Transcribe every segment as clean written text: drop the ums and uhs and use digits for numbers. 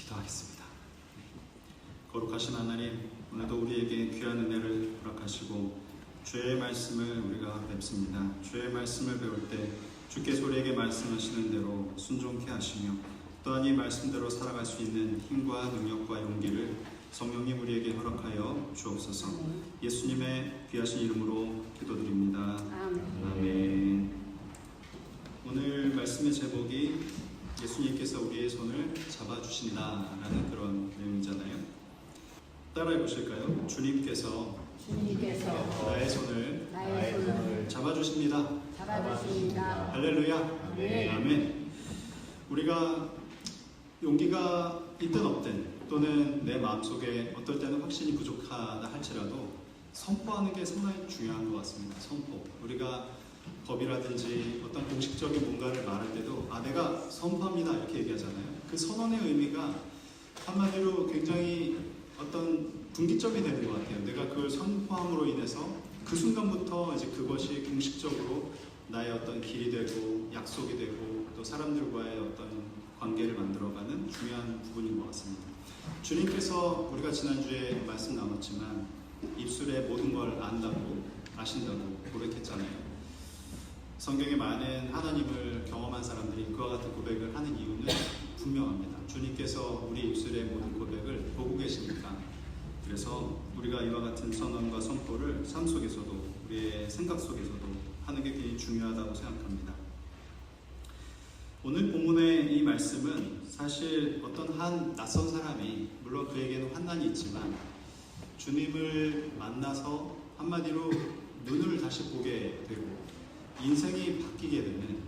기도하겠습니다. 거룩하신 하나님, 오늘도 우리에게 귀한 은혜를 허락하시고 주의 말씀을 우리가 뵙습니다. 주의 말씀을 배울 때 주께서 우리에게 말씀하시는 대로 순종케 하시며 또한 이 말씀대로 살아갈 수 있는 힘과 능력과 용기를 성령님 우리에게 허락하여 주옵소서. 예수님의 귀하신 이름으로 기도드립니다. 아멘. 오늘 말씀의 제목이 예수님께서 우리의 손을 잡아주신다라는 그런 내용이잖아요. 따라해 보실까요? 주님께서 나의 손을 잡아주십니다. 할렐루야. 아멘. 우리가 용기가 있든 없든 또는 내 마음속에 어떨 때는 확신이 부족하다 할지라도 선포하는 게 상당히 중요한 것 같습니다. 선포. 우리가 법이라든지 어떤 공식적인 뭔가를 말할 때도 내가 선포합니다 이렇게 얘기하잖아요. 그 선언의 의미가 한마디로 굉장히 어떤 분기점이 되는 것 같아요. 내가 그걸 선포함으로 인해서 그 순간부터 이제 그것이 공식적으로 나의 어떤 길이 되고 약속이 되고 또 사람들과의 어떤 관계를 만들어가는 중요한 부분인 것 같습니다. 주님께서 우리가 지난주에 말씀 나눴지만 입술에 모든 걸 안다고 아신다고 고백했잖아요. 성경에 많은 하나님을 경험한 사람들이 그와 같은 고백을 하는 이유는 분명합니다. 주님께서 우리 입술의 모든 고백을 보고 계시니까. 그래서 우리가 이와 같은 선언과 선포를 삶 속에서도 우리의 생각 속에서도 하는 게 굉장히 중요하다고 생각합니다. 오늘 본문의 이 말씀은 사실 어떤 한 낯선 사람이, 물론 그에게는 환난이 있지만 주님을 만나서 한마디로 눈을 다시 보게 되고 인생이 바뀌게 되는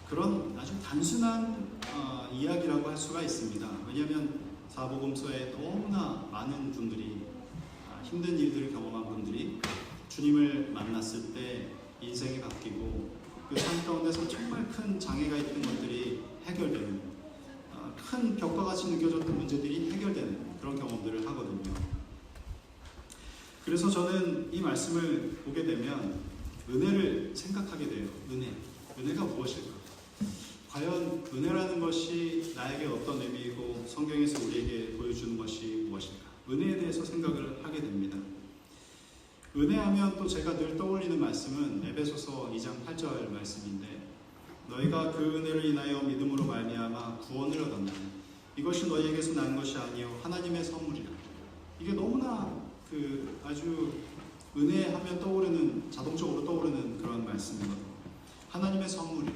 그런 아주 단순한 이야기라고 할 수가 있습니다. 왜냐하면 사복음서에 너무나 많은 분들이 힘든 일들을 경험한 분들이 주님을 만났을 때 인생이 바뀌고 그 삶 가운데서 정말 큰 장애가 있던 것들이 해결되는, 큰 벽과 같이 느껴졌던 문제들이 해결되는 그런 경험들을 하거든요. 그래서 저는 이 말씀을 보게 되면 은혜를 생각하게 돼요. 은혜가 무엇일까? 과연 은혜라는 것이 나에게 어떤 의미이고 성경에서 우리에게 보여주는 것이 무엇일까? 은혜에 대해서 생각을 하게 됩니다. 은혜하면 또 제가 늘 떠올리는 말씀은 에베소서 2장 8절 말씀인데, 너희가 그 은혜를 인하여 믿음으로 말미암아 구원을 얻었나니 이것이 너희에게서 난 것이 아니요 하나님의 선물이라. 이게 너무나 아주 은혜하면 떠오르는, 자동적으로 떠오르는 그런 말씀이거든요. 하나님의 선물이라.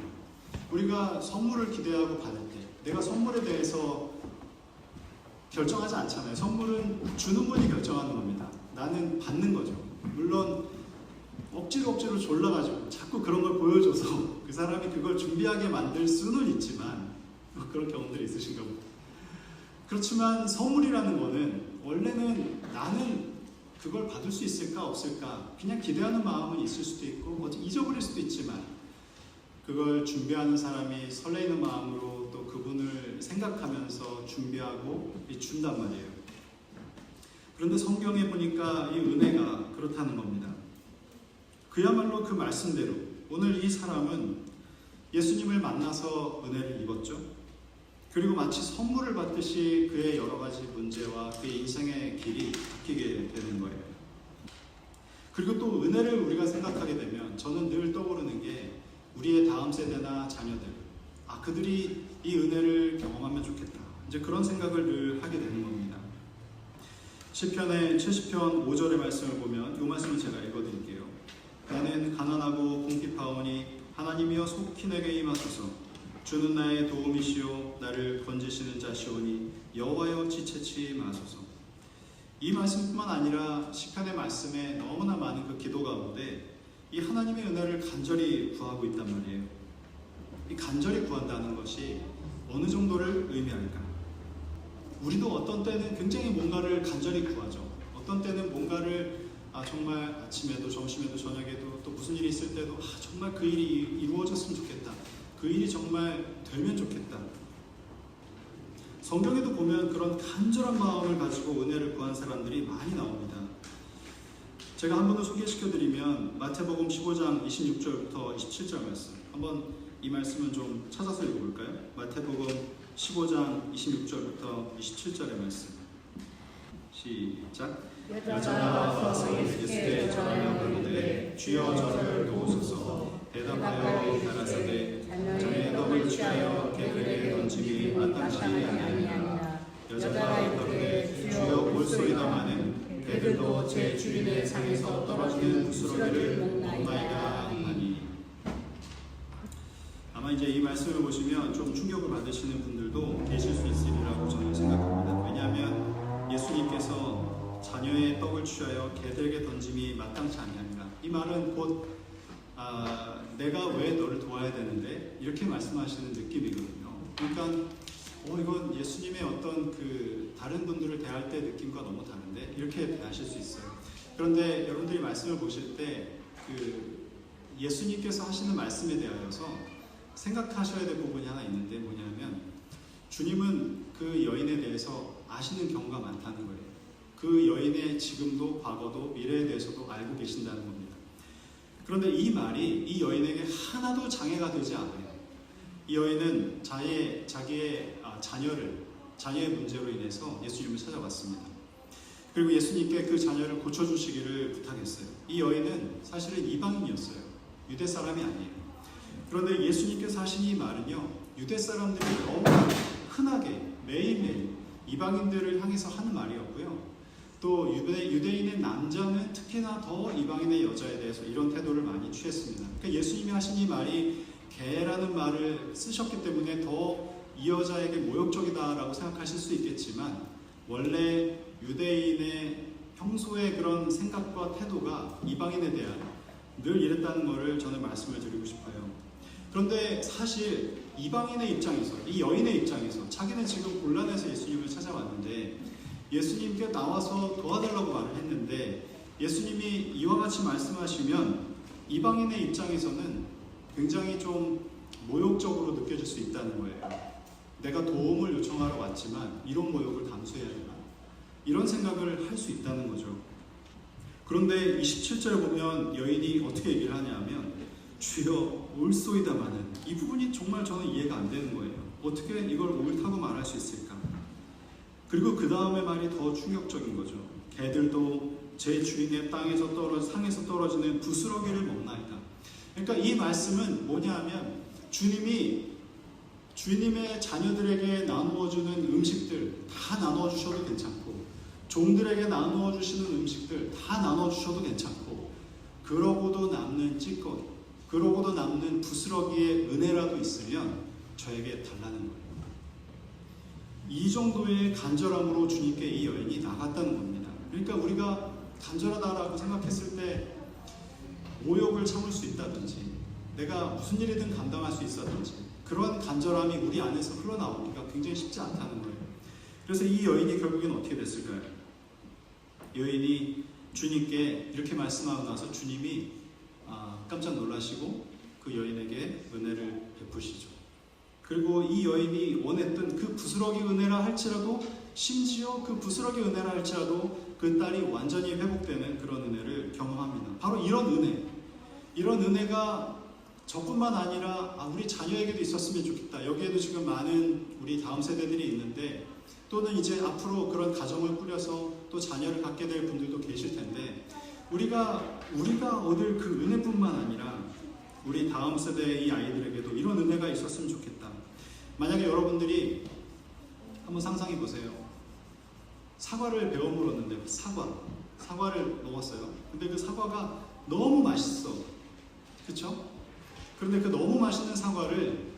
우리가 선물을 기대하고 받을 때 내가 선물에 대해서 결정하지 않잖아요. 선물은 주는 분이 결정하는 겁니다. 나는 받는 거죠. 물론 억지로 졸라가지고 자꾸 그런 걸 보여줘서 그 사람이 그걸 준비하게 만들 수는 있지만, 그런 경험들이 있으신가 보다. 그렇지만 선물이라는 거는 원래는 나는 그걸 받을 수 있을까 없을까 그냥 기대하는 마음은 있을 수도 있고 잊어버릴 수도 있지만, 그걸 준비하는 사람이 설레이는 마음으로 또 그분을 생각하면서 준비하고 준단 말이에요. 그런데 성경에 보니까 이 은혜가 그렇다는 겁니다. 그야말로 그 말씀대로 오늘 이 사람은 예수님을 만나서 은혜를 입었죠. 그리고 마치 선물을 받듯이 그의 여러 가지 문제와 그의 인생의 길이 바뀌게 되는 거예요. 그리고 또 은혜를 우리가 생각하게 되면 저는 늘 떠오르는 게 우리의 다음 세대나 자녀들, 그들이 이 은혜를 경험하면 좋겠다. 이제 그런 생각을 늘 하게 되는 겁니다. 시편의 70편 5절의 말씀을 보면 이 말씀을 제가 읽어드릴게요. 나는 가난하고 궁핍하오니 하나님이여 속히 내게 임하소서. 주는 나의 도움이시오 나를 건지시는 자시오니 여호와여 지체치 마소서. 이 말씀뿐만 아니라 시편의 말씀에 너무나 많은 그 기도 가운데 이 하나님의 은혜를 간절히 구하고 있단 말이에요. 이 간절히 구한다는 것이 어느 정도를 의미할까? 우리도 어떤 때는 굉장히 뭔가를 간절히 구하죠. 어떤 때는 뭔가를 정말 아침에도 점심에도 저녁에도 또 무슨 일이 있을 때도 정말 그 일이 이루어졌으면 좋겠다. 그 일이 정말 되면 좋겠다. 성경에도 보면 그런 간절한 마음을 가지고 은혜를 구한 사람들이 많이 나옵니다. 제가 한 번 더 소개시켜드리면 마태복음 15장 26절부터 27절 말씀, 한번 이 말씀은 좀 찾아서 읽어볼까요? 마태복음 15장 26절부터 27절의 말씀. 시작. 여자가 와서 예수께 절하며 그르되 주여 저를 도우소서. 대답하여 가라사대 자네의 떡을 취하여 개들에게 던짐이 마땅치 아니하니라. 여자가 이르되 주여 올소이다마는 개들도 제 주인의 상에서 떨어지는 부스러기를 먹나이다 하니. 아마 이제 이 말씀을 보시면 좀 충격을 받으시는 분들도 계실 수 있으리라고 저는 생각합니다. 왜냐하면 예수님께서 자녀의 떡을 취하여 개들에게 던짐이 마땅치 아니하니라. 이 말은 곧 내가 왜 너를 도와야 되는데 이렇게 말씀하시는 느낌이거든요. 그러니까 이건 예수님의 어떤 그 다른 분들을 대할 때 느낌과 너무 다른데 이렇게 대하실 수 있어요. 그런데 여러분들이 말씀을 보실 때 그 예수님께서 하시는 말씀에 대하여서 생각하셔야 될 부분이 하나 있는데 뭐냐면 주님은 그 여인에 대해서 아시는 경우가 많다는 거예요. 그 여인의 지금도 과거도 미래에 대해서도 알고 계신다는 겁니다. 그런데 이 말이 이 여인에게 하나도 장애가 되지 않아요. 이 여인은 자기의 자녀의 문제로 인해서 예수님을 찾아왔습니다. 그리고 예수님께 그 자녀를 고쳐주시기를 부탁했어요. 이 여인은 사실은 이방인이었어요. 유대 사람이 아니에요. 그런데 예수님께서 하신 이 말은요, 유대 사람들이 너무 흔하게 매일매일 이방인들을 향해서 하는 말이었고요. 또 유대인의 남자는 특히나 더 이방인의 여자에 대해서 이런 태도를 많이 취했습니다. 그러니까 예수님이 하신 이 말이 개라는 말을 쓰셨기 때문에 더 이 여자에게 모욕적이다라고 생각하실 수 있겠지만 원래 유대인의 평소의 그런 생각과 태도가 이방인에 대한 늘 이랬다는 것을 저는 말씀을 드리고 싶어요. 그런데 사실 이방인의 입장에서, 이 여인의 입장에서 자기는 지금 곤란해서 예수님을 찾아왔는데 예수님께 나와서 도와달라고 말을 했는데 예수님이 이와 같이 말씀하시면 이방인의 입장에서는 굉장히 좀 모욕적으로 느껴질 수 있다는 거예요. 내가 도움을 요청하러 왔지만 이런 모욕을 감수해야 되나? 이런 생각을 할 수 있다는 거죠. 그런데 27절에 보면 여인이 어떻게 얘기를 하냐면 주여 옳소이다마는, 이 부분이 정말 저는 이해가 안 되는 거예요. 어떻게 이걸 옳다고 말할 수 있을까? 그리고 그 다음의 말이 더 충격적인 거죠. 개들도 제 주인의 상에서 떨어지는 부스러기를 먹나이다. 그러니까 이 말씀은 뭐냐 하면 주님의 자녀들에게 나누어주는 음식들 다 나눠주셔도 괜찮고 종들에게 나누어주시는 음식들 다 나눠주셔도 괜찮고 그러고도 남는 찌꺼기, 그러고도 남는 부스러기의 은혜라도 있으면 저에게 달라는 거예요. 이 정도의 간절함으로 주님께 이 여인이 나갔다는 겁니다. 그러니까 우리가 간절하다라고 생각했을 때 모욕을 참을 수 있다든지 내가 무슨 일이든 감당할 수 있다든지 그런 간절함이 우리 안에서 흘러나오기가 굉장히 쉽지 않다는 거예요. 그래서 이 여인이 결국엔 어떻게 됐을까요? 여인이 주님께 이렇게 말씀하고 나서 주님이 깜짝 놀라시고 그 여인에게 은혜를 베푸시죠. 그리고 이 여인이 원했던 그 부스러기 은혜라 할지라도, 심지어 그 부스러기 은혜라 할지라도 그 딸이 완전히 회복되는 그런 은혜를 경험합니다. 바로 이런 은혜가 저뿐만 아니라 우리 자녀에게도 있었으면 좋겠다. 여기에도 지금 많은 우리 다음 세대들이 있는데 또는 이제 앞으로 그런 가정을 꾸려서 또 자녀를 갖게 될 분들도 계실 텐데 우리가 얻을 그 은혜뿐만 아니라 우리 다음 세대의 이 아이들에게도 이런 은혜가 있었으면 좋겠다. 만약에 여러분들이 한번 상상해 보세요. 사과를 베어 물었는데 사과를 먹었어요. 근데 그 사과가 너무 맛있어. 그쵸? 그런데 그 너무 맛있는 사과를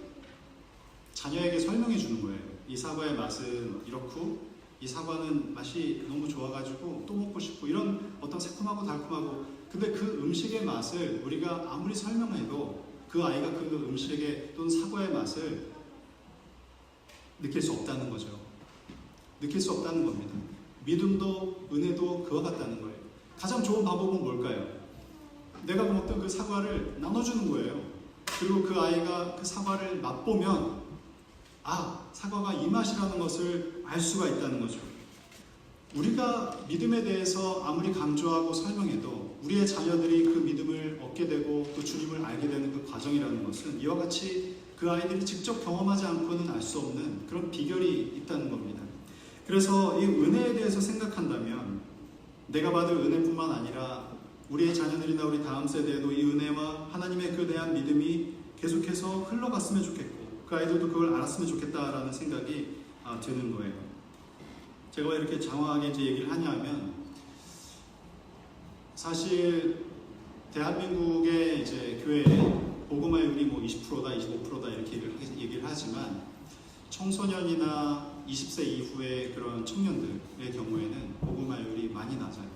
자녀에게 설명해 주는 거예요. 이 사과의 맛은 이렇고 이 사과는 맛이 너무 좋아가지고 또 먹고 싶고 이런 어떤 새콤하고 달콤하고, 근데 그 음식의 맛을 우리가 아무리 설명해도 그 아이가 그 음식의 또는 사과의 맛을 느낄 수 없다는 거죠. 느낄 수 없다는 겁니다. 믿음도 은혜도 그와 같다는 거예요. 가장 좋은 방법은 뭘까요? 내가 먹던 그 사과를 나눠주는 거예요. 그리고 그 아이가 그 사과를 맛보면 사과가 이 맛이라는 것을 알 수가 있다는 거죠. 우리가 믿음에 대해서 아무리 강조하고 설명해도 우리의 자녀들이 그 믿음을 얻게 되고 또 주님을 알게 되는 그 과정이라는 것은 이와 같이 그 아이들이 직접 경험하지 않고는 알 수 없는 그런 비결이 있다는 겁니다. 그래서 이 은혜에 대해서 생각한다면 내가 받을 은혜뿐만 아니라 우리의 자녀들이나 우리 다음 세대에도 이 은혜와 하나님의 그에 대한 믿음이 계속해서 흘러갔으면 좋겠고 그 아이들도 그걸 알았으면 좋겠다라는 생각이 드는 거예요. 제가 왜 이렇게 장황하게 이제 얘기를 하냐면 사실 대한민국의 이제 교회 복음화율이 뭐 20%다, 25%다 이렇게 얘기를 하지만 청소년이나 20세 이후의 그런 청년들의 경우에는 복음화율이 많이 낮아요.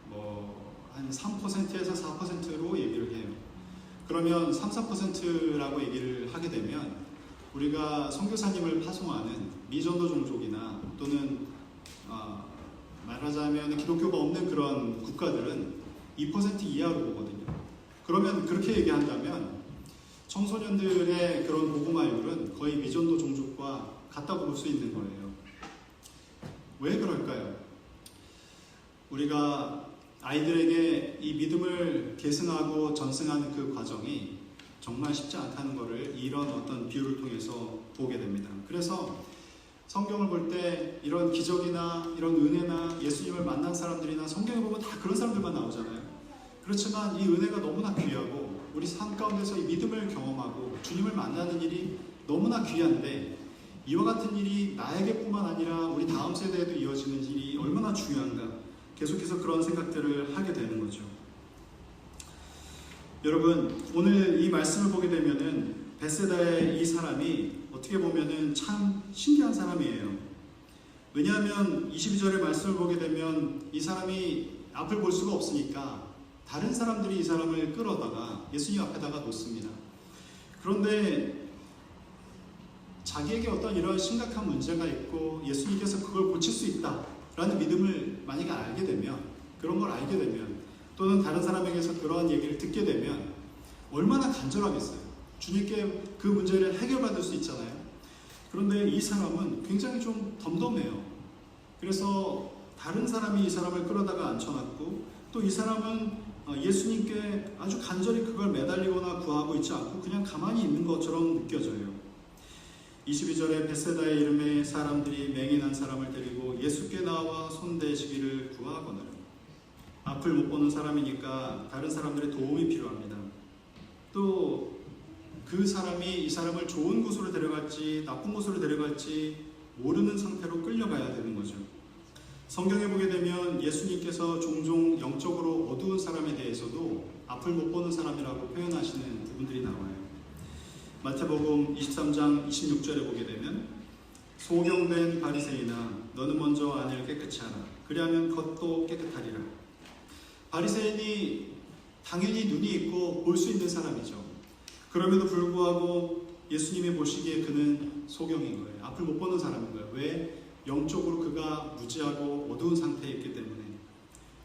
뭐 한 3%에서 4%로 얘기를 해요. 그러면 3, 4%라고 얘기를 하게 되면 우리가 선교사님을 파송하는 미전도 종족이나 또는 말하자면 기독교가 없는 그런 국가들은 2% 이하로 보거든요. 그러면 그렇게 얘기한다면 청소년들의 그런 복음화율은 거의 미전도 종족과 같다고 볼 수 있는 거예요. 왜 그럴까요? 우리가 아이들에게 이 믿음을 계승하고 전승하는 그 과정이 정말 쉽지 않다는 것을 이런 어떤 비유를 통해서 보게 됩니다. 그래서 성경을 볼 때 이런 기적이나 이런 은혜나 예수님을 만난 사람들이나 성경에 보면 다 그런 사람들만 나오잖아요. 그렇지만 이 은혜가 너무나 귀하고 우리 삶 가운데서 이 믿음을 경험하고 주님을 만나는 일이 너무나 귀한데 이와 같은 일이 나에게뿐만 아니라 우리 다음 세대에도 이어지는 일이 얼마나 중요한가 계속해서 그런 생각들을 하게 되는 거죠. 여러분 오늘 이 말씀을 보게 되면은 벳세다의 이 사람이 어떻게 보면은 참 신기한 사람이에요. 왜냐하면 22절의 말씀을 보게 되면 이 사람이 앞을 볼 수가 없으니까 다른 사람들이 이 사람을 끌어다가 예수님 앞에다가 놓습니다. 그런데 자기에게 어떤 이런 심각한 문제가 있고 예수님께서 그걸 고칠 수 있다라는 믿음을 만약에 알게 되면 그런 걸 알게 되면 또는 다른 사람에게서 그러한 얘기를 듣게 되면 얼마나 간절하겠어요. 주님께 그 문제를 해결받을 수 있잖아요. 그런데 이 사람은 굉장히 좀 덤덤해요. 그래서 다른 사람이 이 사람을 끌어다가 앉혀놨고 또 이 사람은 예수님께 아주 간절히 그걸 매달리거나 구하고 있지 않고 그냥 가만히 있는 것처럼 느껴져요. 22절에 벳세다의 이름의 사람들이 맹인한 사람을 데리고 예수께 나와 손대시기를 구하거늘. 앞을 못 보는 사람이니까 다른 사람들의 도움이 필요합니다. 또 그 사람이 이 사람을 좋은 곳으로 데려갈지 나쁜 곳으로 데려갈지 모르는 상태로 끌려가야 되는 거죠. 성경에 보게 되면 예수님께서 종종 영적으로 어두운 사람에 대해서도 앞을 못 보는 사람이라고 표현하시는 부분들이 나와요. 마태복음 23장 26절에 보게 되면 소경된 바리새인아 너는 먼저 안을 깨끗이 하라. 그리하면 겉도 깨끗하리라. 바리새인이 당연히 눈이 있고 볼 수 있는 사람이죠. 그럼에도 불구하고 예수님이 보시기에 그는 소경인 거예요. 앞을 못 보는 사람인 거예요. 왜? 영적으로 그가 무지하고 어두운 상태에 있기 때문에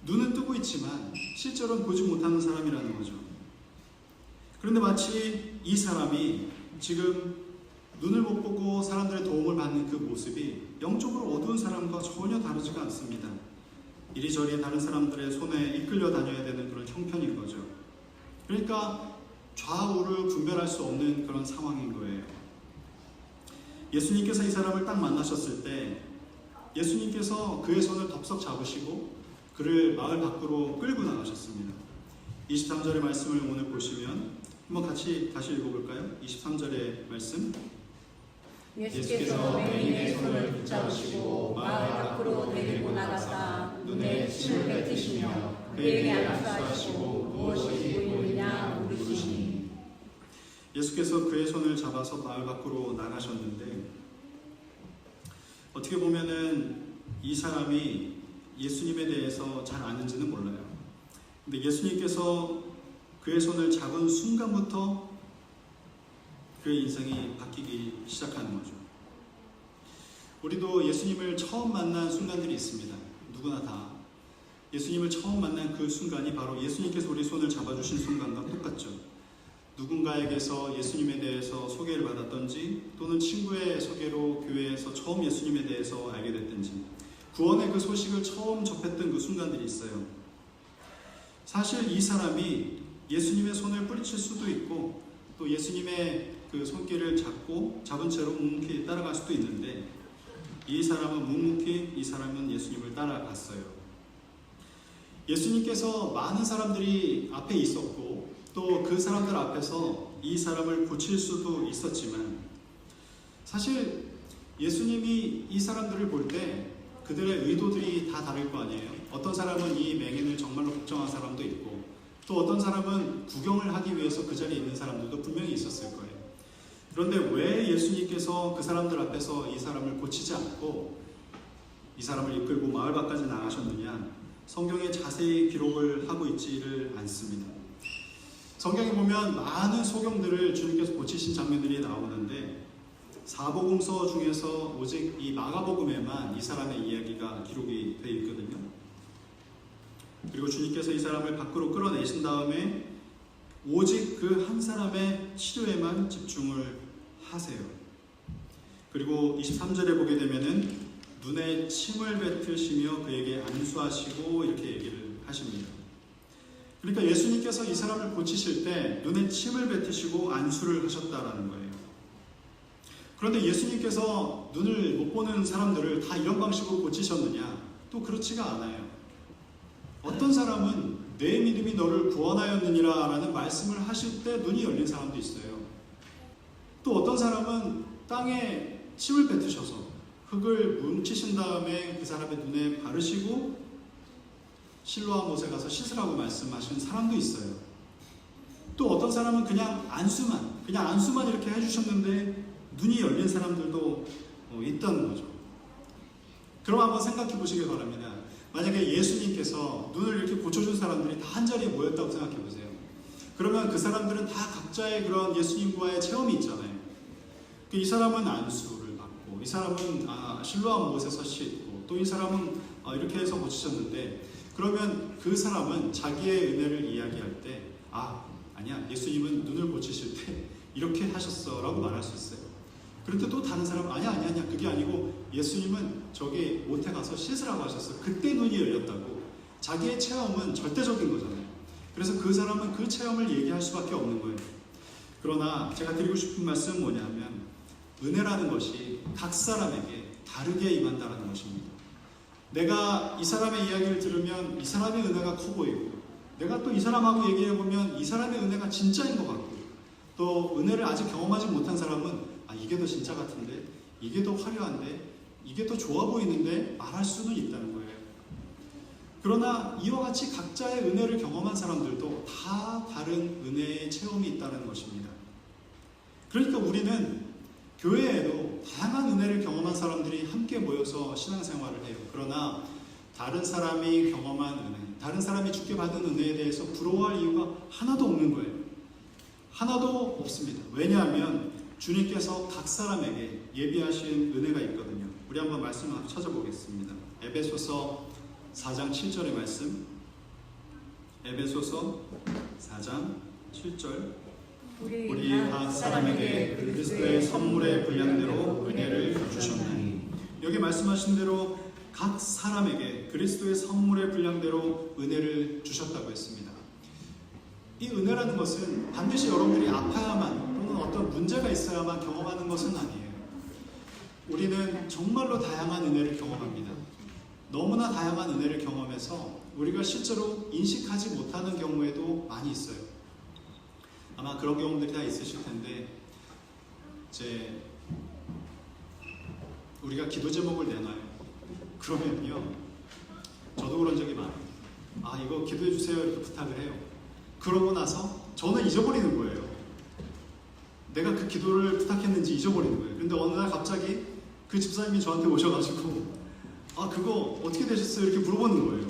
눈은 뜨고 있지만 실제로는 보지 못하는 사람이라는 거죠. 그런데 마치 이 사람이 지금 눈을 못 보고 사람들의 도움을 받는 그 모습이 영적으로 어두운 사람과 전혀 다르지가 않습니다. 이리저리 다른 사람들의 손에 이끌려 다녀야 되는 그런 형편인 거죠. 그러니까 좌우를 분별할 수 없는 그런 상황인 거예요. 예수님께서 이 사람을 딱 만나셨을 때 예수님께서 그의 손을 덥석 잡으시고 그를 마을 밖으로 끌고 나가셨습니다. 23절의 말씀을 오늘 보시면 한번 같이 다시 읽어볼까요? 23절의 말씀. 예수께서 맹인의 손을 붙잡으시고 마을 밖으로 데리고 나가사 눈에 침을 뱉으시며 그에게 안수하시고 무엇이 보이느냐 물으시니. 예수께서 그의 손을 잡아서 마을 밖으로 나가셨는데 어떻게 보면은 이 사람이 예수님에 대해서 잘 아는지는 몰라요. 근데 예수님께서 그의 손을 잡은 순간부터 그의 인생이 바뀌기 시작하는 거죠. 우리도 예수님을 처음 만난 순간들이 있습니다. 누구나 다. 예수님을 처음 만난 그 순간이 바로 예수님께서 우리 손을 잡아주신 순간과 똑같죠. 누군가에게서 예수님에 대해서 소개를 받았던지 또는 친구의 소개로 교회에서 처음 예수님에 대해서 알게 됐든지 구원의 그 소식을 처음 접했던 그 순간들이 있어요. 사실 이 사람이 예수님의 손을 뿌리칠 수도 있고 또 예수님의 그 손길을 잡은 채로 묵묵히 따라갈 수도 있는데 이 사람은 묵묵히 이 사람은 예수님을 따라갔어요. 예수님께서 많은 사람들이 앞에 있었고 또 그 사람들 앞에서 이 사람을 고칠 수도 있었지만 사실 예수님이 이 사람들을 볼 때 그들의 의도들이 다 다를 거 아니에요. 어떤 사람은 이 맹인을 정말로 걱정한 사람도 있고 또 어떤 사람은 구경을 하기 위해서 그 자리에 있는 사람들도 분명히 있었을 거예요. 그런데 왜 예수님께서 그 사람들 앞에서 이 사람을 고치지 않고 이 사람을 이끌고 마을 밖까지 나가셨느냐? 성경에 자세히 기록을 하고 있지를 않습니다. 성경에 보면 많은 소경들을 주님께서 고치신 장면들이 나오는데 사복음서 중에서 오직 이 마가복음에만 이 사람의 이야기가 기록이 되어 있거든요. 그리고 주님께서 이 사람을 밖으로 끌어내신 다음에 오직 그 한 사람의 치료에만 집중을 하세요. 그리고 23절에 보게 되면은 눈에 침을 뱉으시며 그에게 안수하시고 이렇게 얘기를 하십니다. 그러니까 예수님께서 이 사람을 고치실 때 눈에 침을 뱉으시고 안수를 하셨다라는 거예요. 그런데 예수님께서 눈을 못 보는 사람들을 다 이런 방식으로 고치셨느냐? 또 그렇지가 않아요. 어떤 사람은 내 믿음이 너를 구원하였느니라 라는 말씀을 하실 때 눈이 열린 사람도 있어요. 또 어떤 사람은 땅에 침을 뱉으셔서 흙을 뭉치신 다음에 그 사람의 눈에 바르시고 실로암 못에 가서 씻으라고 말씀하신 사람도 있어요. 또 어떤 사람은 그냥 안수만 이렇게 해주셨는데 눈이 열린 사람들도 있다는 거죠. 그럼 한번 생각해 보시기 바랍니다. 만약에 예수님께서 눈을 이렇게 고쳐준 사람들이 다 한자리에 모였다고 생각해 보세요. 그러면 그 사람들은 다 각자의 그런 예수님과의 체험이 있잖아요. 이 사람은 안수를 받고 이 사람은 실로암 못에서 씻고 또 이 사람은 이렇게 해서 고치셨는데 그러면 그 사람은 자기의 은혜를 이야기할 때 아니야 예수님은 눈을 고치실 때 이렇게 하셨어 라고 말할 수 있어요. 그런데 또 다른 사람은 아니야 그게 아니고 예수님은 저기 못에 가서 씻으라고 하셨어. 그때 눈이 열렸다고. 자기의 체험은 절대적인 거잖아요. 그래서 그 사람은 그 체험을 얘기할 수밖에 없는 거예요. 그러나 제가 드리고 싶은 말씀은 뭐냐면 은혜라는 것이 각 사람에게 다르게 임한다는 것입니다. 내가 이 사람의 이야기를 들으면 이 사람의 은혜가 커 보이고 내가 또 이 사람하고 얘기해보면 이 사람의 은혜가 진짜인 것 같고 또 은혜를 아직 경험하지 못한 사람은 이게 더 진짜 같은데 이게 더 화려한데 이게 더 좋아 보이는데 말할 수는 있다는 거예요. 그러나 이와 같이 각자의 은혜를 경험한 사람들도 다 다른 은혜의 체험이 있다는 것입니다. 그러니까 우리는 교회에도 다양한 은혜를 경험한 사람들이 함께 모여서 신앙생활을 해요. 그러나 다른 사람이 경험한 은혜, 다른 사람이 주께 받은 은혜에 대해서 부러워할 이유가 하나도 없는 거예요. 하나도 없습니다. 왜냐하면 주님께서 각 사람에게 예비하신 은혜가 있거든요. 우리 한번 말씀을 한번 찾아보겠습니다. 에베소서 4장 7절의 말씀. 에베소서 4장 7절. 우리 각 사람에게 그리스도의 선물의 분량대로 은혜를 주셨나니. 여기 말씀하신 대로 각 사람에게 그리스도의 선물의 분량대로 은혜를 주셨다고 했습니다. 이 은혜라는 것은 반드시 여러분들이 아파야만 또는 어떤 문제가 있어야만 경험하는 것은 아니에요. 우리는 정말로 다양한 은혜를 경험합니다. 너무나 다양한 은혜를 경험해서 우리가 실제로 인식하지 못하는 경우에도 많이 있어요. 아마 그런 경험들이 다 있으실 텐데 우리가 기도 제목을 내놔요. 그러면요 저도 그런 적이 많아요. 이거 기도해 주세요 이렇게 부탁을 해요. 그러고 나서 저는 잊어버리는 거예요. 내가 그 기도를 부탁했는지 잊어버리는 거예요. 근데 어느 날 갑자기 그 집사님이 저한테 오셔가지고 그거 어떻게 되셨어요? 이렇게 물어보는 거예요.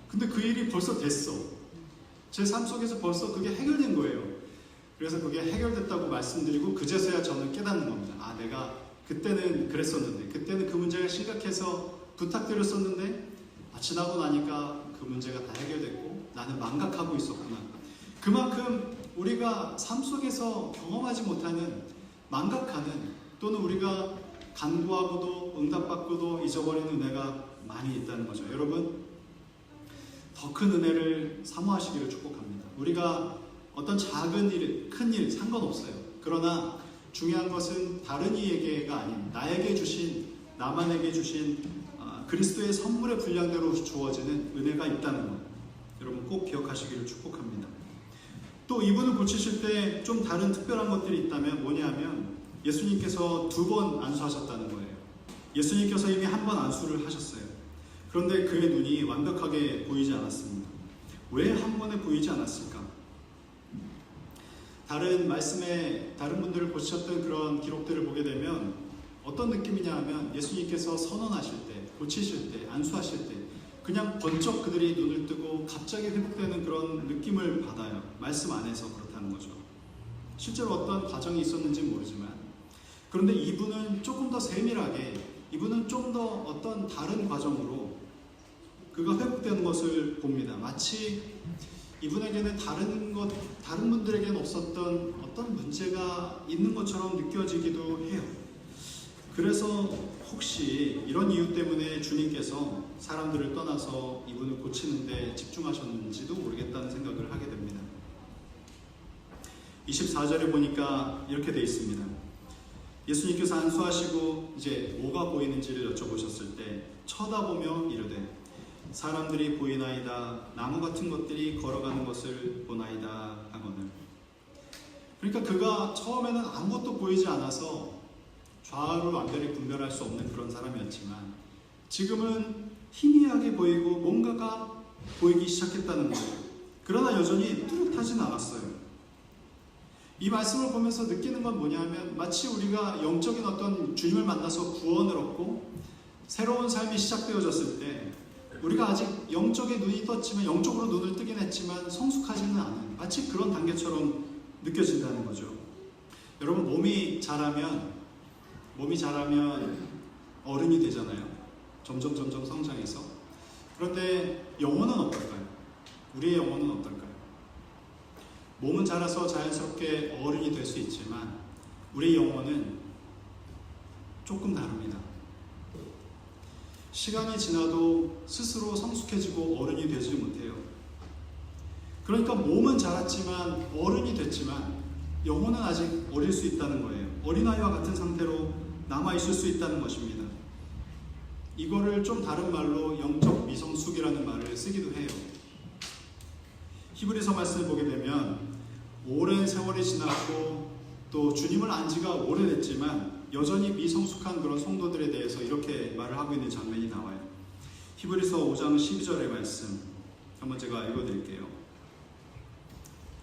근데 그 일이 벌써 됐어. 제 삶 속에서 벌써 그게 해결된 거예요. 그래서 그게 해결됐다고 말씀드리고 그제서야 저는 깨닫는 겁니다. 내가 그때는 그랬었는데 그때는 그 문제가 심각해서 부탁드렸었는데 지나고 나니까 그 문제가 다 해결됐고 나는 망각하고 있었구나. 그만큼 우리가 삶 속에서 경험하지 못하는 망각하는 또는 우리가 간구하고도 응답받고도 잊어버리는 은혜가 많이 있다는 거죠. 여러분 더 큰 은혜를 사모하시기를 축복합니다. 우리가 어떤 작은 일, 큰 일 상관없어요. 그러나 중요한 것은 다른 이에게가 아닌 나에게 주신, 나만에게 주신 그리스도의 선물의 분량대로 주어지는 은혜가 있다는 것, 여러분 꼭 기억하시기를 축복합니다. 또 이분을 고치실 때 좀 다른 특별한 것들이 있다면 뭐냐면 예수님께서 2번 안수하셨다는 거예요. 예수님께서 이미 한 번 안수를 하셨어요. 그런데 그의 눈이 완벽하게 보이지 않았습니다. 왜 한 번에 보이지 않았을까? 다른 말씀에 다른 분들을 고치셨던 그런 기록들을 보게 되면 어떤 느낌이냐 하면 예수님께서 선언하실 때, 고치실 때, 안수하실 때 그냥 번쩍 그들이 눈을 뜨고 갑자기 회복되는 그런 느낌을 받아요. 말씀 안에서 그렇다는 거죠. 실제로 어떤 과정이 있었는지 모르지만, 그런데 이분은 조금 더 세밀하게, 이분은 좀 더 어떤 다른 과정으로 그가 회복되는 것을 봅니다. 마치 이분에게는 다른 분들에게는 없었던 어떤 문제가 있는 것처럼 느껴지기도 해요. 그래서 혹시 이런 이유 때문에 주님께서 사람들을 떠나서 이분을 고치는 데 집중하셨는지도 모르겠다는 생각을 하게 됩니다. 24절에 보니까 이렇게 되어 있습니다. 예수님께서 안수하시고 이제 뭐가 보이는지를 여쭤보셨을 때 쳐다보며 이르되 사람들이 보이나이다, 나무 같은 것들이 걸어가는 것을 보나이다 하거늘. 그러니까 그가 처음에는 아무것도 보이지 않아서 좌우를 완전히 분별할 수 없는 그런 사람이었지만 지금은 희미하게 보이고 뭔가가 보이기 시작했다는 거예요. 그러나 여전히 뚜렷하진 않았어요. 이 말씀을 보면서 느끼는 건 뭐냐면 마치 우리가 영적인 어떤 주님을 만나서 구원을 얻고 새로운 삶이 시작되어졌을 때 우리가 아직 영적인 눈이 떴지만, 영적으로 눈을 뜨긴 했지만 성숙하지는 않은 마치 그런 단계처럼 느껴진다는 거죠. 여러분, 몸이 자라면 어른이 되잖아요. 점점 성장해서. 그런데 영혼은 어떨까요? 우리의 영혼은 어떨까요? 몸은 자라서 자연스럽게 어른이 될 수 있지만 우리의 영혼은 조금 다릅니다. 시간이 지나도 스스로 성숙해지고 어른이 되지 못해요. 그러니까 몸은 자랐지만 어른이 됐지만 영혼은 아직 어릴 수 있다는 거예요. 어린아이와 같은 상태로 남아있을 수 있다는 것입니다. 이거를 좀 다른 말로 영적 미성숙이라는 말을 쓰기도 해요. 히브리서 말씀을 보게 되면 오랜 세월이 지났고 또 주님을 안 지가 오래됐지만 여전히 미성숙한 그런 성도들에 대해서 이렇게 말을 하고 있는 장면이 나와요. 히브리서 5장 12절의 말씀 한번 제가 읽어드릴게요.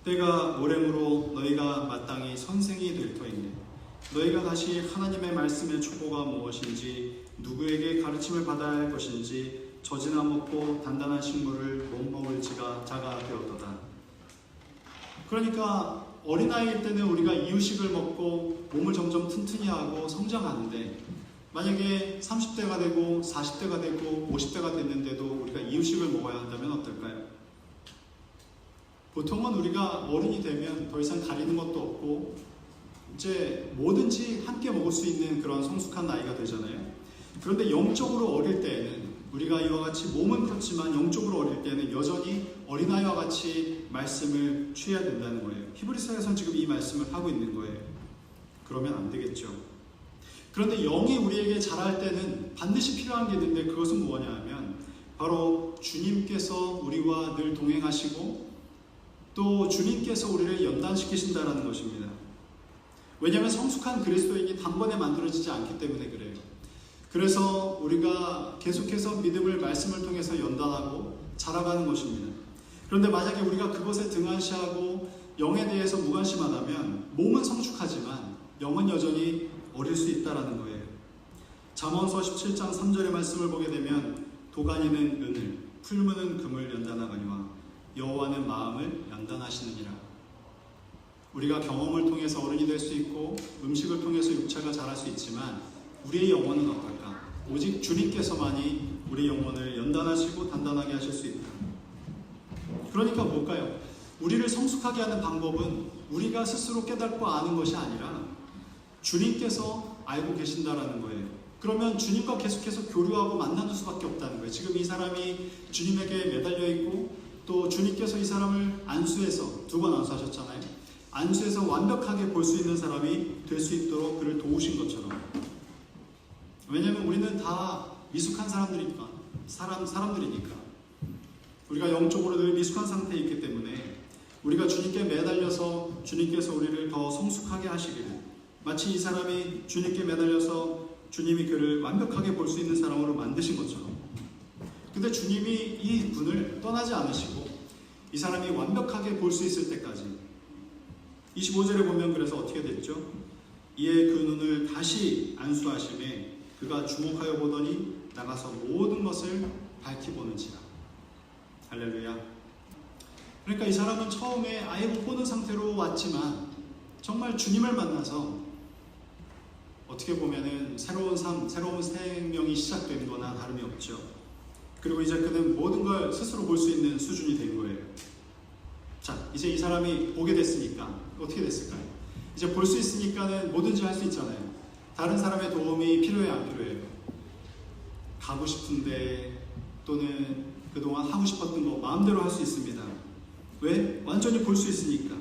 때가 오래므로 너희가 마땅히 선생이 될 터이니 너희가 다시 하나님의 말씀의 촉구가 무엇인지 누구에게 가르침을 받아야 할 것인지 젖이나 먹고 단단한 식물을 못 먹을지가 자가 되었도다. 그러니까 어린아이일 때는 우리가 이유식을 먹고 몸을 점점 튼튼히 하고 성장하는데 만약에 30대가 되고 40대가 되고 50대가 됐는데도 우리가 이유식을 먹어야 한다면 어떨까요? 보통은 우리가 어른이 되면 더 이상 가리는 것도 없고 이제 뭐든지 함께 먹을 수 있는 그런 성숙한 나이가 되잖아요. 그런데 영적으로 어릴 때에는 우리가 이와 같이 몸은 그렇지만 영적으로 어릴 때는 여전히 어린아이와 같이 말씀을 취해야 된다는 거예요. 히브리서에서는 지금 이 말씀을 하고 있는 거예요. 그러면 안 되겠죠. 그런데 영이 우리에게 자랄 때는 반드시 필요한 게 있는데 그것은 뭐냐 하면 바로 주님께서 우리와 늘 동행하시고 또 주님께서 우리를 연단시키신다는 것입니다. 왜냐하면 성숙한 그리스도인이 단번에 만들어지지 않기 때문에 그래요. 그래서 우리가 계속해서 믿음을 말씀을 통해서 연단하고 자라가는 것입니다. 그런데 만약에 우리가 그것에 등한시하고 영에 대해서 무관심하다면 몸은 성숙하지만 영은 여전히 어릴 수 있다는 거예요. 잠언서 17장 3절의 말씀을 보게 되면 도가니는 은을, 풀무는 금을 연단하거니와 여호와는 마음을 연단하시느니라. 우리가 경험을 통해서 어른이 될 수 있고 음식을 통해서 육체가 자랄 수 있지만 우리의 영혼은 어떨까? 오직 주님께서만이 우리 영혼을 연단하시고 단단하게 하실 수 있다. 그러니까 뭘까요? 우리를 성숙하게 하는 방법은 우리가 스스로 깨닫고 아는 것이 아니라 주님께서 알고 계신다라는 거예요. 그러면 주님과 계속해서 교류하고 만나는 수밖에 없다는 거예요. 지금 이 사람이 주님에게 매달려 있고 또 주님께서 이 사람을 안수해서 2번 안수하셨잖아요. 안수해서 완벽하게 볼 수 있는 사람이 될 수 있도록 그를 도우신 것처럼. 왜냐하면 우리는 다 미숙한 사람들이니까, 사람들이니까. 우리가 영적으로 늘 미숙한 상태에 있기 때문에 우리가 주님께 매달려서 주님께서 우리를 더 성숙하게 하시기를, 마치 이 사람이 주님께 매달려서 주님이 그를 완벽하게 볼 수 있는 사람으로 만드신 것처럼. 근데 주님이 이 분을 떠나지 않으시고 이 사람이 완벽하게 볼 수 있을 때까지, 25절에 보면 그래서 어떻게 됐죠? 이에 그 눈을 다시 안수하심에 그가 주목하여 보더니 나가서 모든 것을 밝히 보는지라. 할렐루야. 그러니까 이 사람은 처음에 아예 못 보는 상태로 왔지만 정말 주님을 만나서 어떻게 보면은 새로운 삶, 새로운 생명이 시작된 거나 다름이 없죠. 그리고 이제 그는 모든 걸 스스로 볼 수 있는 수준이 된 거예요. 자, 이제 이 사람이 보게 됐으니까 어떻게 됐을까요? 이제 볼 수 있으니까는 뭐든지 할 수 있잖아요. 다른 사람의 도움이 필요해요, 안 필요해요? 가고 싶은데 또는 그동안 하고 싶었던 거 마음대로 할 수 있습니다. 왜? 완전히 볼 수 있으니까.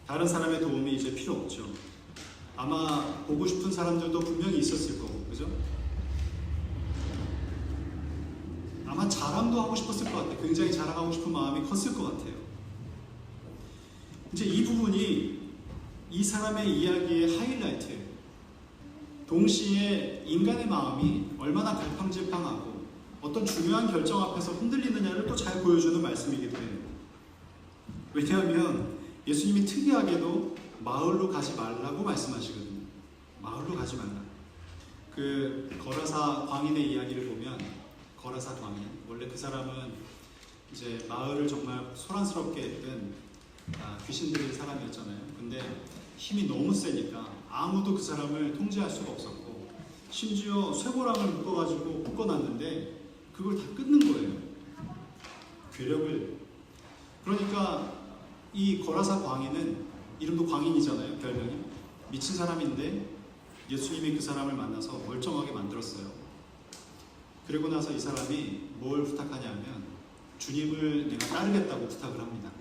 다른 사람의 도움이 이제 필요 없죠. 아마 보고 싶은 사람들도 분명히 있었을 거고, 그죠? 아마 자랑도 하고 싶었을 것 같아요. 굉장히 자랑하고 싶은 마음이 컸을 것 같아요. 이제 이 부분이 이 사람의 이야기의 하이라이트예요. 동시에 인간의 마음이 얼마나 갈팡질팡하고 어떤 중요한 결정 앞에서 흔들리느냐를 또 잘 보여주는 말씀이기도 해요. 왜냐하면 예수님이 특이하게도 마을로 가지 말라고 말씀하시거든요. 마을로 가지 말라. 그 거라사 광인의 이야기를 보면, 거라사 광인, 원래 그 사람은 이제 마을을 정말 소란스럽게 했던 귀신들의 사람이었잖아요. 근데 힘이 너무 세니까 아무도 그 사람을 통제할 수가 없었고, 심지어 쇠고랑을 묶어가지고 묶어놨는데 그걸 다 끊는 거예요. 괴력을. 그러니까 이 거라사 광인은, 이름도 광인이잖아요, 별명이. 미친 사람인데 예수님이 그 사람을 만나서 멀쩡하게 만들었어요. 그리고 나서 이 사람이 뭘 부탁하냐면 주님을 내가 따르겠다고 부탁을 합니다.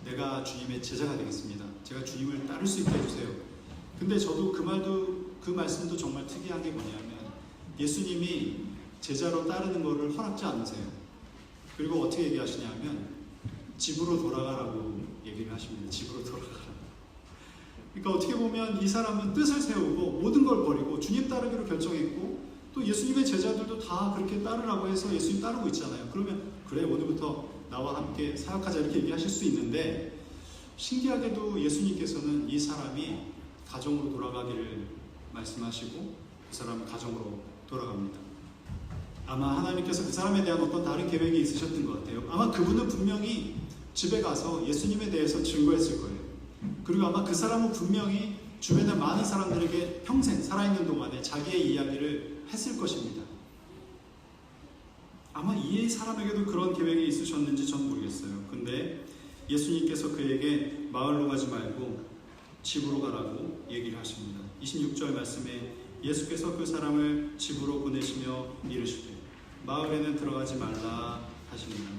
내가 주님의 제자가 되겠습니다. 제가 주님을 따를 수 있게 해주세요. 근데 저도 그 말씀도 정말 특이한 게 뭐냐면 예수님이 제자로 따르는 것을 허락지 않으세요. 그리고 어떻게 얘기하시냐면 집으로 돌아가라고 얘기를 하십니다. 집으로 돌아가라. 그러니까 어떻게 보면 이 사람은 뜻을 세우고 모든 걸 버리고 주님 따르기로 결정했고, 또 예수님의 제자들도 다 그렇게 따르라고 해서 예수님 따르고 있잖아요. 그러면 그래, 오늘부터 나와 함께 사역하자 이렇게 얘기하실 수 있는데, 신기하게도 예수님께서는 이 사람이 가정으로 돌아가기를 말씀하시고 그 사람은 가정으로 돌아갑니다. 아마 하나님께서 그 사람에 대한 어떤 다른 계획이 있으셨던 것 같아요. 아마 그분은 분명히 집에 가서 예수님에 대해서 증거했을 거예요. 그리고 아마 그 사람은 분명히 주변의 많은 사람들에게 평생 살아있는 동안에 자기의 이야기를 했을 것입니다. 아마 이 사람에게도 그런 계획이 있으셨는지 전 모르겠어요. 근데 예수님께서 그에게 마을로 가지 말고 집으로 가라고 얘기를 하십니다. 26절 말씀에 예수께서 그 사람을 집으로 보내시며 이르시되 마을에는 들어가지 말라 하십니다.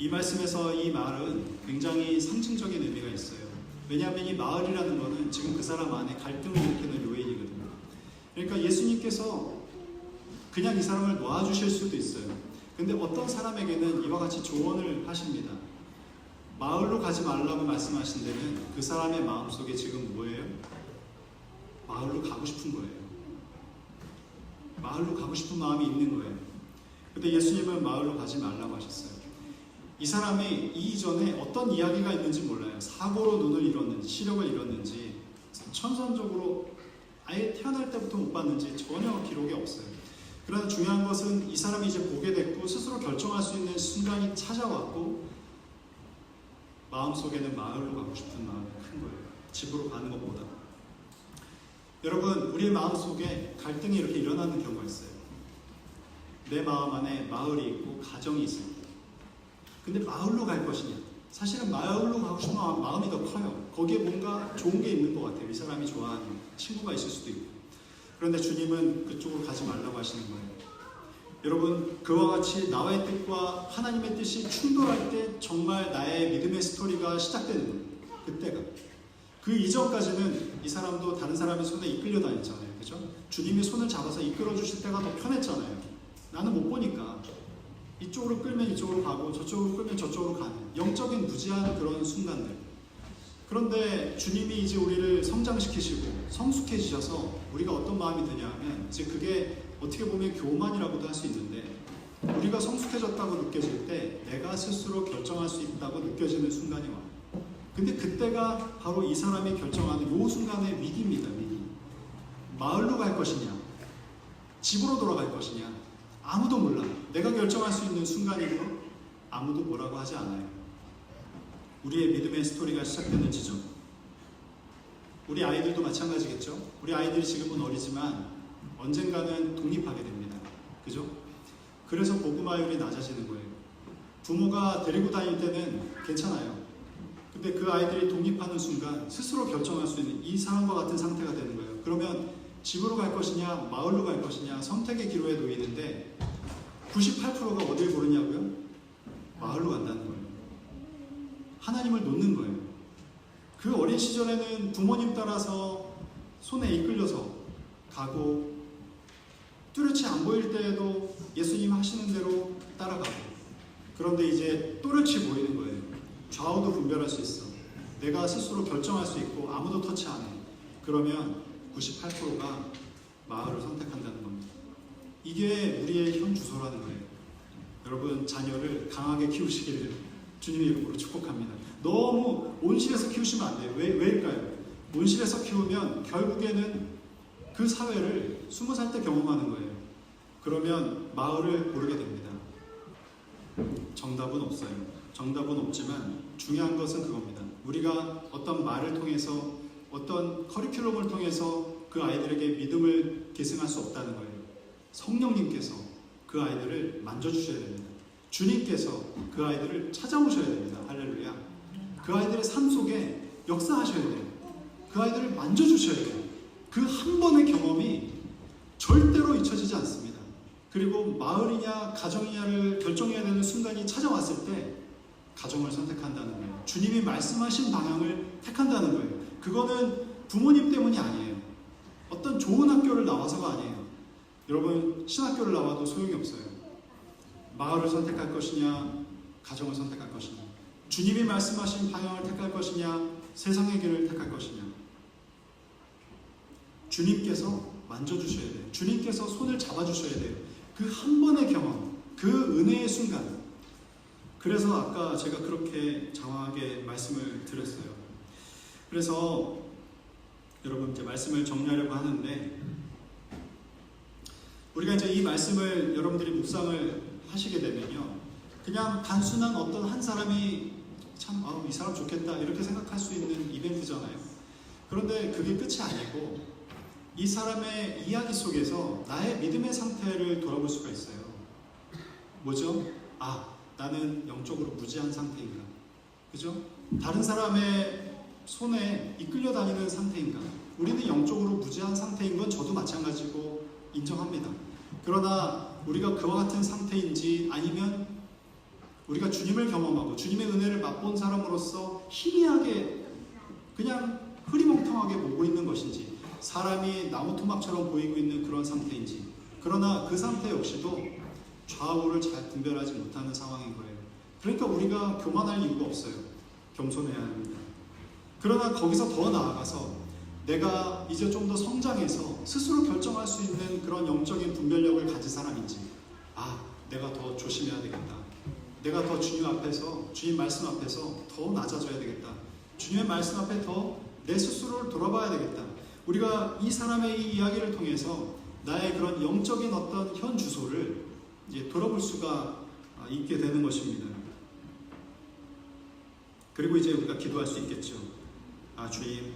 이 말씀에서 이 말은 굉장히 상징적인 의미가 있어요. 왜냐하면 이 마을이라는 것은 지금 그 사람 안에 갈등을 일으키는 요인이거든요. 그러니까 예수님께서 그냥 이 사람을 놓아주실 수도 있어요. 근데 어떤 사람에게는 이와 같이 조언을 하십니다. 마을로 가지 말라고 말씀하신 데는 그 사람의 마음속에 지금 뭐예요? 마을로 가고 싶은 거예요. 마을로 가고 싶은 마음이 있는 거예요. 근데 예수님은 마을로 가지 말라고 하셨어요. 이 사람이 이전에 어떤 이야기가 있는지 몰라요. 사고로 눈을 잃었는지 시력을 잃었는지 천선적으로 아예 태어날 때부터 못 봤는지 전혀 기록이 없어요. 그러나 중요한 것은 이 사람이 이제 보게 됐고 스스로 결정할 수 있는 순간이 찾아왔고 마음속에는 마을로 가고 싶은 마음이 큰 거예요. 집으로 가는 것보다. 여러분, 우리의 마음속에 갈등이 이렇게 일어나는 경우가 있어요. 내 마음 안에 마을이 있고 가정이 있습니다. 근데 마을로 갈 것이냐? 사실은 마을로 가고 싶은 마음이 더 커요. 거기에 뭔가 좋은 게 있는 것 같아요. 이 사람이 좋아하는 친구가 있을 수도 있고. 그런데 주님은 그쪽으로 가지 말라고 하시는 거예요. 여러분, 그와 같이 나와의 뜻과 하나님의 뜻이 충돌할 때 정말 나의 믿음의 스토리가 시작되는 거예요. 그때가. 그 이전까지는 이 사람도 다른 사람의 손에 이끌려 다녔잖아요. 그죠? 주님이 손을 잡아서 이끌어 주실 때가 더 편했잖아요. 나는 못 보니까 이쪽으로 끌면 이쪽으로 가고 저쪽으로 끌면 저쪽으로 가는 영적인 무지한 그런 순간들. 그런데 주님이 이제 우리를 성장시키시고 성숙해지셔서 우리가 어떤 마음이 드냐 하면 이제 그게 어떻게 보면 교만이라고도 할 수 있는데 우리가 성숙해졌다고 느껴질 때 내가 스스로 결정할 수 있다고 느껴지는 순간이 와요. 근데 그때가 바로 이 사람이 결정하는 요 순간의 위기입니다. 위기. 마을로 갈 것이냐 집으로 돌아갈 것이냐 아무도 몰라. 내가 결정할 수 있는 순간이고 아무도 뭐라고 하지 않아요. 우리의 믿음의 스토리가 시작되는 지점. 우리 아이들도 마찬가지겠죠. 우리 아이들이 지금은 어리지만 언젠가는 독립하게 됩니다. 그죠? 그래서 복음화율이 낮아지는 거예요. 부모가 데리고 다닐 때는 괜찮아요. 근데 그 아이들이 독립하는 순간 스스로 결정할 수 있는 이 사람과 같은 상태가 되는 거예요. 그러면 집으로 갈 것이냐 마을로 갈 것이냐 선택의 기로에 놓이는데 98%가 어딜 고르냐고요? 마을로 간다는 거예요. 하나님을 놓는 거예요. 그 어린 시절에는 부모님 따라서 손에 이끌려서 가고 뚜렷이 안 보일 때에도 예수님 하시는 대로 따라가고 그런데 이제 또렷이 보이는 거예요. 좌우도 분별할 수 있어. 내가 스스로 결정할 수 있고 아무도 터치 안 해. 그러면 98%가 마을을 선택한다는 겁니다. 이게 우리의 현 주소라는 거예요. 여러분 자녀를 강하게 키우시기를 주님의 이름으로 축복합니다. 너무 온실에서 키우시면 안 돼요. 왜일까요? 온실에서 키우면 결국에는 그 사회를 20살 때 경험하는 거예요. 그러면 마을을 고르게 됩니다. 정답은 없어요. 정답은 없지만 중요한 것은 그겁니다. 우리가 어떤 말을 통해서 어떤 커리큘럼을 통해서 그 아이들에게 믿음을 계승할 수 없다는 거예요. 성령님께서 그 아이들을 만져주셔야 됩니다. 주님께서 그 아이들을 찾아오셔야 됩니다. 할렐루야. 그 아이들의 삶 속에 역사하셔야 돼요. 그 아이들을 만져주셔야 돼요. 그 한 번의 경험이 절대로 잊혀지지 않습니다. 그리고 마을이냐 가정이냐를 결정해야 되는 순간이 찾아왔을 때 가정을 선택한다는 거예요. 주님이 말씀하신 방향을 택한다는 거예요. 그거는 부모님 때문이 아니에요. 어떤 좋은 학교를 나와서가 아니에요. 여러분 신학교를 나와도 소용이 없어요. 마을을 선택할 것이냐 가정을 선택할 것이냐 주님이 말씀하신 방향을 택할 것이냐 세상의 길을 택할 것이냐 주님께서 만져주셔야 돼요. 주님께서 손을 잡아주셔야 돼요. 그 한 번의 경험, 그 은혜의 순간. 그래서 아까 제가 그렇게 장황하게 말씀을 드렸어요. 그래서 여러분 이제 말씀을 정리하려고 하는데 우리가 이제 이 말씀을 여러분들이 묵상을 하시게 되면요, 그냥 단순한 어떤 한 사람이 참 이 사람 좋겠다 이렇게 생각할 수 있는 이벤트잖아요. 그런데 그게 끝이 아니고 이 사람의 이야기 속에서 나의 믿음의 상태를 돌아볼 수가 있어요. 뭐죠? 나는 영적으로 무지한 상태인가? 그죠? 다른 사람의 손에 이끌려 다니는 상태인가? 우리는 영적으로 무지한 상태인 건 저도 마찬가지고 인정합니다. 그러나 우리가 그와 같은 상태인지 아니면 우리가 주님을 경험하고 주님의 은혜를 맛본 사람으로서 희미하게 그냥 흐리멍텅하게 보고 있는 것인지 사람이 나무 토막처럼 보이고 있는 그런 상태인지 그러나 그 상태 역시도 좌우를 잘 분별하지 못하는 상황인 거예요. 그러니까 우리가 교만할 이유가 없어요. 겸손해야 합니다. 그러나 거기서 더 나아가서 내가 이제 좀 더 성장해서 스스로 결정할 수 있는 그런 영적인 분별력을 가진 사람인지 내가 더 조심해야 되겠다. 내가 더 주님 앞에서 주님 말씀 앞에서 더 낮아져야 되겠다. 주님의 말씀 앞에 더 내 스스로를 돌아봐야 되겠다. 우리가 이 사람의 이 이야기를 통해서 나의 그런 영적인 어떤 현 주소를 이제 돌아볼 수가 있게 되는 것입니다. 그리고 이제 우리가 기도할 수 있겠죠. 주님,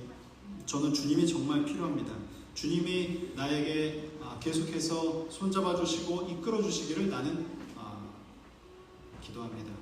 저는 주님이 정말 필요합니다. 주님이 나에게 계속해서 손잡아 주시고 이끌어 주시기를 나는 기도합니다.